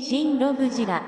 ShinRobjira.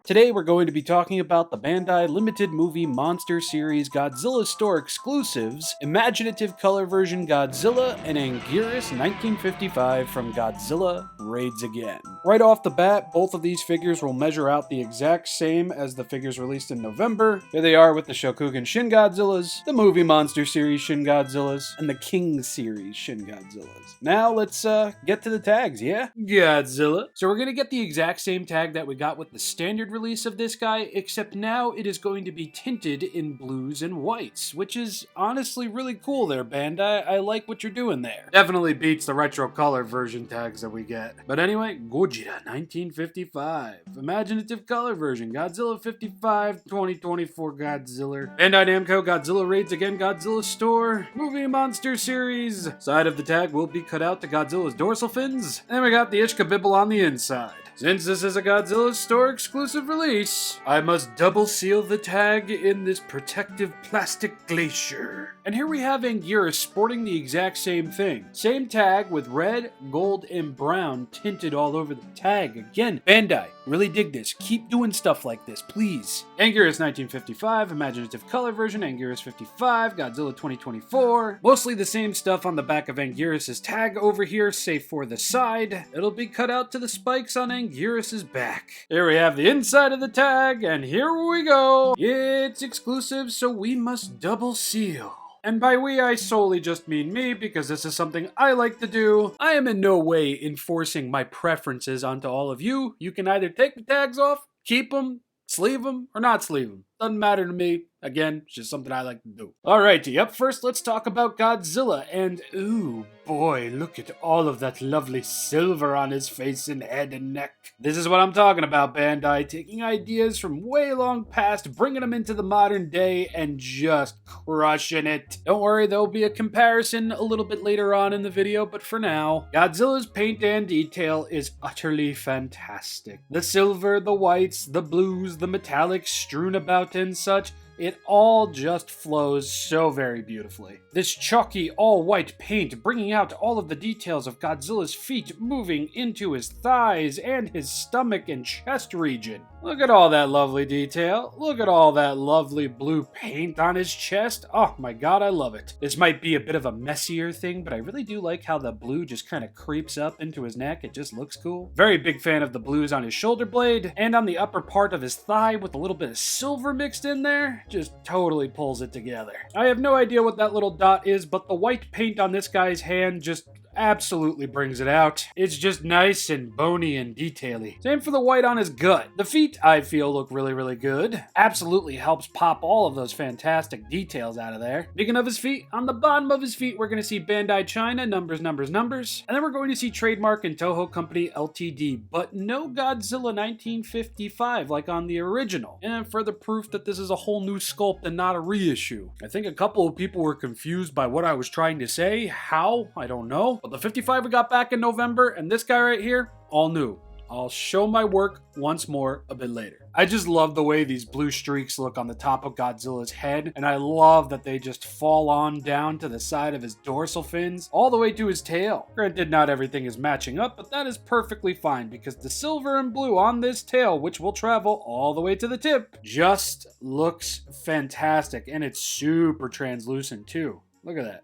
Today we're going to be talking about the Bandai limited movie monster series Godzilla store exclusives, Imaginative color version Godzilla and Anguirus 1955 from Godzilla Raids Again. Right off the bat, both of these figures will measure out the exact same as the figures released in November. Here they are with the Shokugan Shin Godzillas, the movie monster series Shin Godzillas, and the King series Shin Godzillas. Now let's get to the tags, yeah? Godzilla. So we're gonna get the exact same tag that we got with the standard release of this guy, except now it is going to be tinted in blues and whites, which is honestly really cool there, Bandai. I like what you're doing there. Definitely beats the retro color version tags that we get. But anyway, Gojira 1955. Imaginative color version, Godzilla 55, 2024 Godzilla. Bandai Namco Godzilla Raids Again Godzilla Store. Movie Monster Series. Side of the tag will be cut out to Godzilla's dorsal fins. And we got the Ishkabibble on the inside. Since this is a Godzilla store exclusive release, I must double seal the tag in this protective plastic glacier. And here we have Anguirus sporting the exact same thing. Same tag with red, gold, and brown tinted all over the tag. Again, Bandai, really dig this. Keep doing stuff like this, please. Anguirus 1955, Imaginative color version, Anguirus 55, Godzilla 2024. Mostly the same stuff on the back of Anguirus' tag over here, save for the side. It'll be cut out to the spikes on Anguirus' back. Here we have the inside of the tag, and here we go. It's exclusive, so we must double seal. And by we, I solely just mean me, because this is something I like to do. I am in no way enforcing my preferences onto all of you. You can either take the tags off, keep them, sleeve them, or not sleeve them. Doesn't matter to me. Again, it's just something I like to do. Alrighty, up first, let's talk about Godzilla. And, ooh, boy, look at all of that lovely silver on his face and head and neck. This is what I'm talking about, Bandai. Taking ideas from way long past, bringing them into the modern day, and just crushing it. Don't worry, there'll be a comparison a little bit later on in the video, but for now, Godzilla's paint and detail is utterly fantastic. The silver, the whites, the blues, the metallics strewn about and such, it all just flows so very beautifully. This chalky, all-white paint bringing out all of the details of Godzilla's feet moving into his thighs and his stomach and chest region. Look at all that lovely detail. Look at all that lovely blue paint on his chest. Oh my god, I love it. This might be a bit of a messier thing, but I really do like how the blue just kind of creeps up into his neck. It just looks cool. Very big fan of the blues on his shoulder blade and on the upper part of his thigh with a little bit of silver mixed in there. Just totally pulls it together. I have no idea what that little dot is, but the white paint on this guy's hand just absolutely brings it out. It's just nice and bony and detaily. Same for the white on his gut. The feet, I feel, look really, really good. Absolutely helps pop all of those fantastic details out of there. Speaking of his feet, on the bottom of his feet, we're going to see Bandai China, numbers, numbers, numbers. And then we're going to see Trademark and Toho Company Ltd, but no Godzilla 1955 like on the original. And further proof that this is a whole new sculpt and not a reissue. I think a couple of people were confused by what I was trying to say. How? I don't know. But the 55 we got back in November, and this guy right here, all new. I'll show my work once more a bit later. I just love the way these blue streaks look on the top of Godzilla's head, and I love that they just fall on down to the side of his dorsal fins, all the way to his tail. Granted, not everything is matching up, but that is perfectly fine, because the silver and blue on this tail, which will travel all the way to the tip, just looks fantastic, and it's super translucent too. Look at that.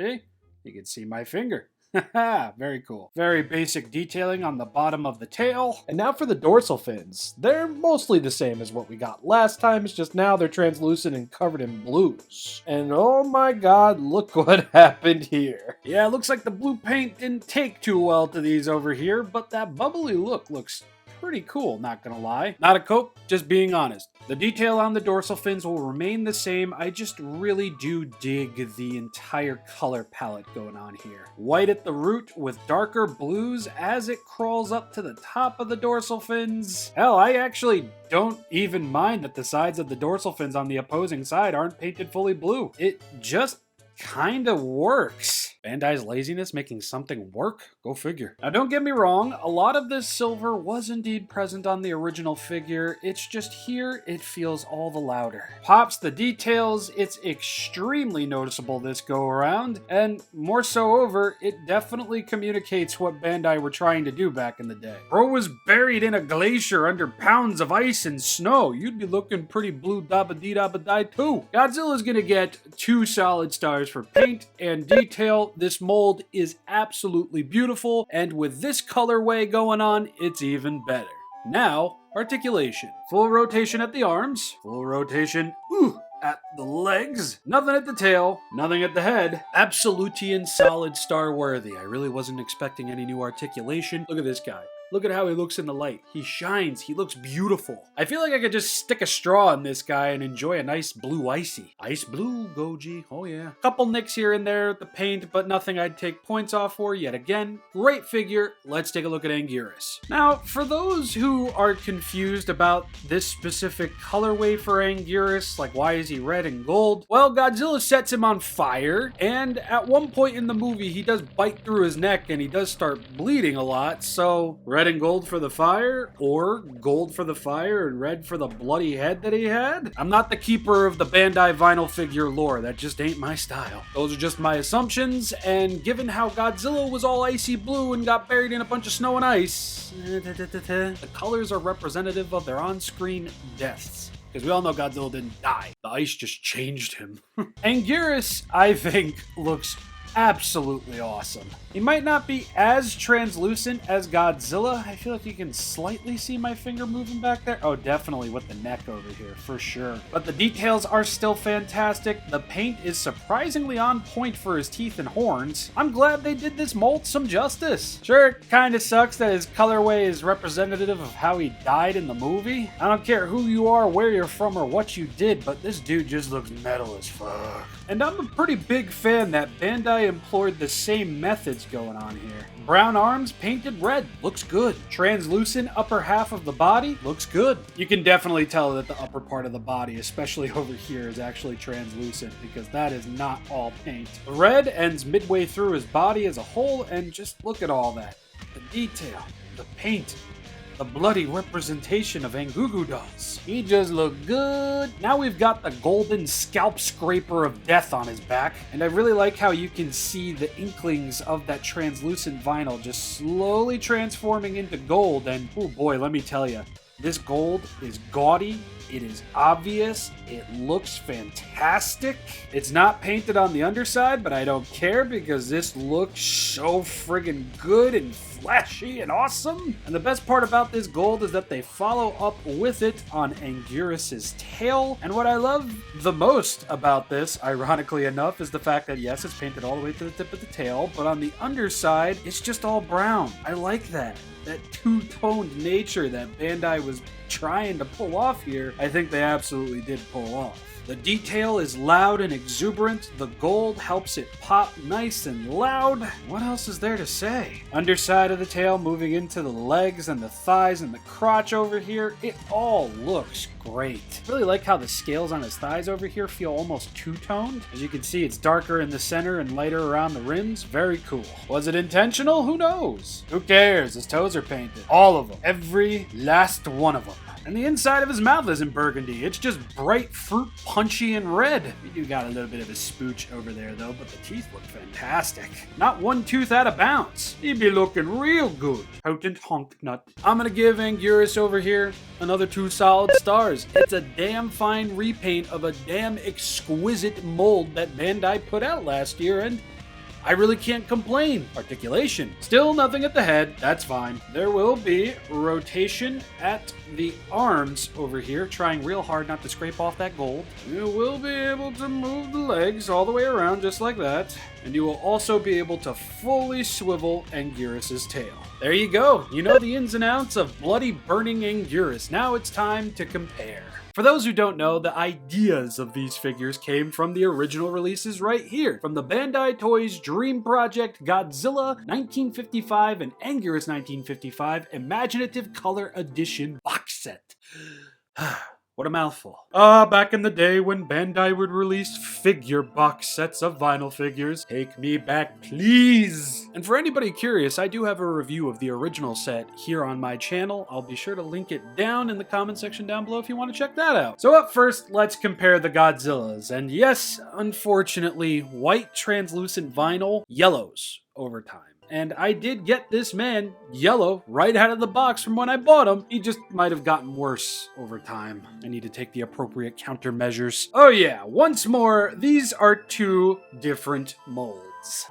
See? You can see my finger. Very cool. Very basic detailing on the bottom of the tail. And now for the dorsal fins. They're mostly the same as what we got last time, it's just now they're translucent and covered in blues. And oh my god, look what happened here. Yeah, it looks like the blue paint didn't take too well to these over here, but that bubbly look looks pretty cool, not gonna lie. Not a cope, just being honest. The detail on the dorsal fins will remain the same. I just really do dig the entire color palette going on here. White at the root with darker blues as it crawls up to the top of the dorsal fins. Hell, I actually don't even mind that the sides of the dorsal fins on the opposing side aren't painted fully blue. It just kinda works. Bandai's laziness making something work? Go figure. Now don't get me wrong, a lot of this silver was indeed present on the original figure, it's just here it feels all the louder. Pops the details, it's extremely noticeable this go around, and more so over, it definitely communicates what Bandai were trying to do back in the day. Bro was buried in a glacier under pounds of ice and snow. You'd be looking pretty blue dabba-dee-dabba-die too. Godzilla's gonna get 2 solid stars for paint and detail. This mold is absolutely beautiful, and with this colorway going on, it's even better. Now, articulation. Full rotation at the arms, full rotation, at the legs, nothing at the tail, nothing at the head. Absolutian solid star worthy. I really wasn't expecting any new articulation. Look at this guy. Look at how he looks in the light. He shines. He looks beautiful. I feel like I could just stick a straw in this guy and enjoy a nice blue icy. Ice blue, Goji. Oh yeah. Couple nicks here and there at the paint, but nothing I'd take points off for yet again. Great figure. Let's take a look at Anguirus. Now, for those who are confused about this specific colorway for Anguirus, like why is he red and gold? Well, Godzilla sets him on fire, and at one point in the movie, he does bite through his neck and he does start bleeding a lot, so red and gold for the fire, or gold for the fire and red for the bloody head that he had? I'm not the keeper of the Bandai vinyl figure lore, that just ain't my style. Those are just my assumptions, and given how Godzilla was all icy blue and got buried in a bunch of snow and ice, the colors are representative of their on-screen deaths. Because we all know Godzilla didn't die. The ice just changed him. Anguirus, I think, looks absolutely awesome. He might not be as translucent as Godzilla. I feel like you can slightly see my finger moving back there. Oh, definitely with the neck over here, for sure. But the details are still fantastic. The paint is surprisingly on point for his teeth and horns. I'm glad they did this mold some justice. Sure, it kind of sucks that his colorway is representative of how he died in the movie. I don't care who you are, where you're from, or what you did, but this dude just looks metal as fuck. And I'm a pretty big fan that Bandai employed the same methods going on here. Brown arms painted red, looks good. Translucent upper half of the body, looks good. You can definitely tell that the upper part of the body, especially over here, is actually translucent because that is not all paint. The red ends midway through his body as a whole, and just look at all that. The detail, the paint, the bloody representation of Angugu dolls. He just looked good. Now we've got the golden scalp scraper of death on his back, and I really like how you can see the inklings of that translucent vinyl just slowly transforming into gold, and oh boy, let me tell you, this gold is gaudy, it is obvious, it looks fantastic. It's not painted on the underside, but I don't care because this looks so friggin' good and flashy and awesome. And the best part about this gold is that they follow up with it on Anguirus' tail. And what I love the most about this, ironically enough, is the fact that yes, it's painted all the way to the tip of the tail, but on the underside, it's just all brown. I like that. That two-toned nature that Bandai was trying to pull off here, I think they absolutely did pull off. The detail is loud and exuberant, the gold helps it pop nice and loud. What else is there to say? Underside of the tail moving into the legs and the thighs and the crotch over here, it all looks great. I really like how the scales on his thighs over here feel almost two-toned. As you can see, it's darker in the center and lighter around the rims. Very cool. Was it intentional? Who knows? Who cares? His toes are painted. All of them. Every last one of them. And the inside of his mouth isn't burgundy. It's just bright fruit, punchy, and red. We do got a little bit of a spooch over there, though, but the teeth look fantastic. Not one tooth out of bounds. He'd be looking real good. Potent honk nut. I'm gonna give Anguirus over here another 2 solid stars. It's a damn fine repaint of a damn exquisite mold that Bandai put out last year, and I really can't complain. Articulation. Still nothing at the head. That's fine. There will be rotation at the arms over here, trying real hard not to scrape off that gold. You will be able to move the legs all the way around just like that. And you will also be able to fully swivel Anguirus' tail. There you go. You know the ins and outs of bloody burning Anguirus. Now it's time to compare. For those who don't know, the ideas of these figures came from the original releases right here, from the Bandai Toys Dream Project Godzilla 1955 and Anguirus 1955 Imaginative Color Edition box set. What a mouthful. Back in the day when Bandai would release figure box sets of vinyl figures. Take me back, please. And for anybody curious, I do have a review of the original set here on my channel. I'll be sure to link it down in the comment section down below if you want to check that out. So up first, let's compare the Godzillas. And yes, unfortunately, white translucent vinyl yellows over time. And I did get this man yellow right out of the box from when I bought him. He just might have gotten worse over time. I need to take the appropriate countermeasures. Oh yeah, once more, these are two different molds.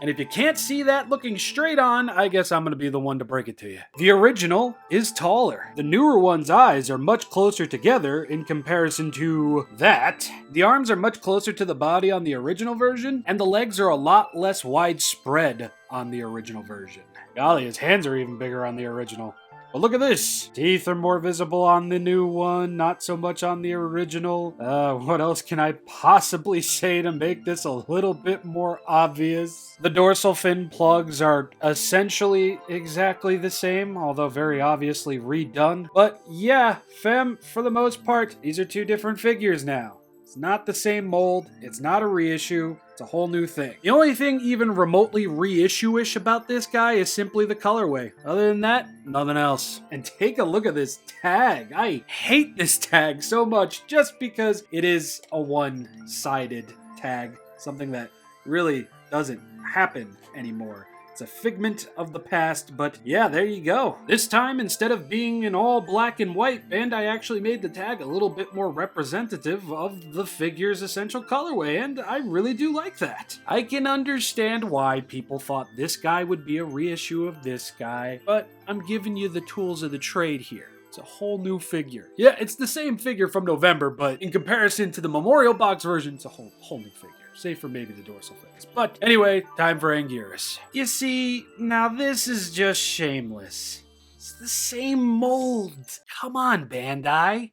And if you can't see that looking straight on, I guess I'm gonna be the one to break it to you. The original is taller. The newer one's eyes are much closer together in comparison to that. The arms are much closer to the body on the original version, and the legs are a lot less widespread on the original version. Golly, his hands are even bigger on the original. But look at this! Teeth are more visible on the new one, not so much on the original. What else can I possibly say to make this a little bit more obvious? The dorsal fin plugs are essentially exactly the same, although very obviously redone. But yeah, for the most part, these are two different figures now. It's not the same mold, it's not a reissue, it's a whole new thing. The only thing even remotely reissue-ish about this guy is simply the colorway. Other than that, nothing else. And take a look at this tag. I hate this tag so much just because it is a one-sided tag. Something that really doesn't happen anymore. It's a figment of the past, but yeah, there you go. This time, instead of being in all black and white, Bandai actually made the tag a little bit more representative of the figure's essential colorway, and I really do like that. I can understand why people thought this guy would be a reissue of this guy, but I'm giving you the tools of the trade here. It's a whole new figure. Yeah, it's the same figure from November, but in comparison to the Memorial Box version, it's a whole new figure. Save for maybe the dorsal fins. But anyway, time for Anguirus. You see, now this is just shameless. It's the same mold. Come on, Bandai.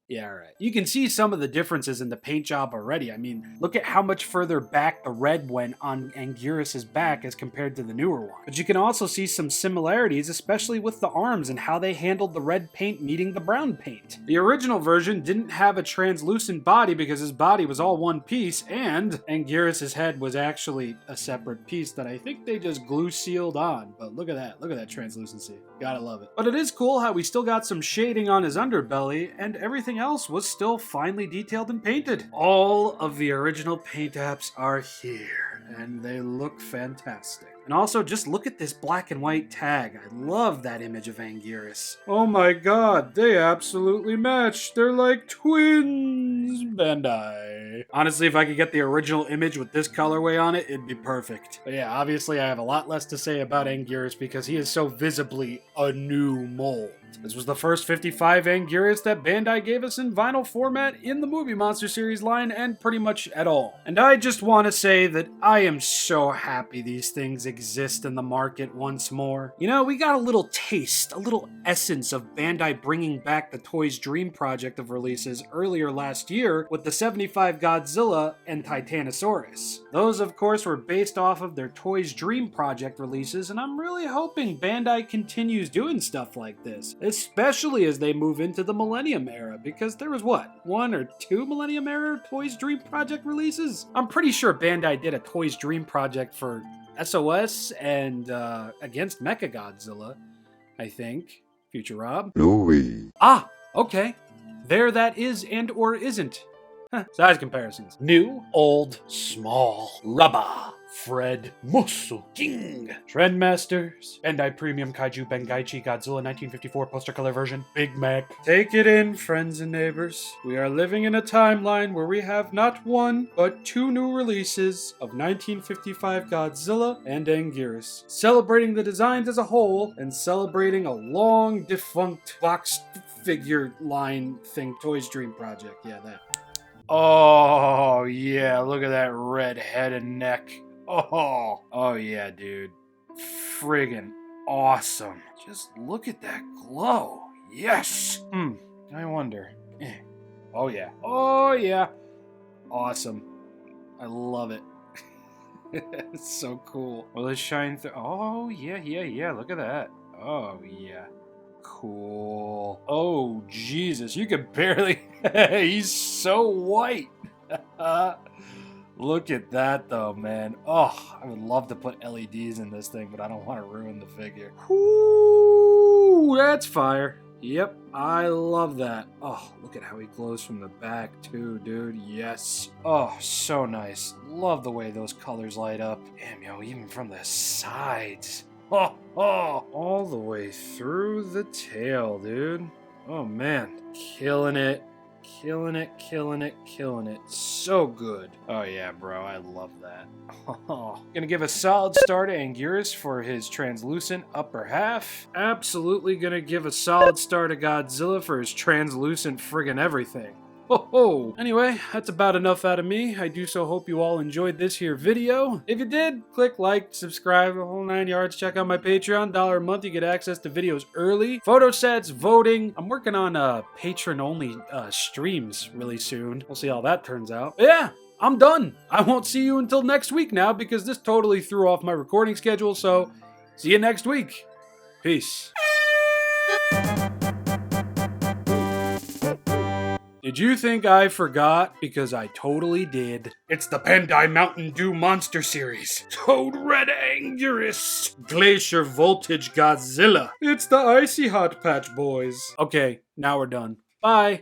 Yeah, alright. You can see some of the differences in the paint job already. I mean, look at how much further back the red went on Anguirus' back as compared to the newer one. But you can also see some similarities, especially with the arms and how they handled the red paint meeting the brown paint. The original version didn't have a translucent body because his body was all one piece, and Anguirus' head was actually a separate piece that I think they just glue sealed on. But look at that translucency. Gotta love it. But it is cool how we still got some shading on his underbelly, and everything else was still finely detailed and painted. All of the original paint apps are here, and they look fantastic. And also, just look at this black and white tag. I love that image of Anguirus. Oh my god, they absolutely match. They're like twins, Bandai. Honestly, if I could get the original image with this colorway on it, it'd be perfect. But yeah, obviously I have a lot less to say about Anguirus because he is so visibly a new mold. This was the first 55 Anguirus that Bandai gave us in vinyl format in the Movie Monster series line, and pretty much at all. And I just want to say that I am so happy these things exist in the market once more. You know, we got a little taste, a little essence of Bandai bringing back the Toys Dream project of releases earlier last year with the 75 Godzilla and Titanosaurus. Those, of course, were based off of their Toys Dream project releases, and I'm really hoping Bandai continues doing stuff like this, especially as they move into the Millennium Era, because there was, what, 1 or 2 Millennium Era Toys Dream project releases? I'm pretty sure Bandai did a Toys Dream project for SOS and against Mechagodzilla, I think. Future Rob? No way. Ah, okay. There that is and or isn't. Size comparisons. New, old, small, rubber. Fred Muscle King. Trendmasters. Bandai Premium Kaiju Bengaichi Godzilla 1954 poster color version. Big Mac. Take it in, friends and neighbors. We are living in a timeline where we have not one, but 2 new releases of 1955 Godzilla and Anguirus, celebrating the designs as a whole and celebrating a long defunct box figure line thing, Toys Dream Project. Yeah, that. Oh, yeah, look at that red head and neck. Oh yeah, dude. Friggin' awesome. Just look at that glow. Yes. I wonder. Oh yeah. Awesome. I love it. It's so cool. Will it shine through? Oh yeah. Look at that. Oh yeah. cool. Oh, Jesus, you can barely... He's so white. Look at that, though, man. Oh, I would love to put LEDs in this thing, but I don't want to ruin the figure. Whoo, that's fire. Yep, I love that. Oh, look at how he glows from the back, too, dude. Yes. Oh, so nice. Love the way those colors light up. Damn, yo, even from the sides. Oh, all the way through the tail, dude. Oh, man. Killing it. Killing it, killing it, killing it. So good. Oh yeah, bro, I love that. Gonna give a solid star to Anguirus for his translucent upper half. Absolutely gonna give a solid star to Godzilla for his translucent friggin' everything. Anyway, that's about enough out of me. I do so hope you all enjoyed this here video. If you did, click like, subscribe, the whole 9 yards. Check out my Patreon. $1 a month, you get access to videos early. Photo sets, voting. I'm working on patron-only streams really soon. We'll see how that turns out. But yeah, I'm done. I won't see you until next week now because this totally threw off my recording schedule, so see you next week. Peace. Did you think I forgot? Because I totally did. It's the Bandai Mountain Dew Monster Series. Toad Red Anguirus. Glacier Voltage Godzilla. It's the Icy Hot Patch Boys. Okay, now we're done. Bye.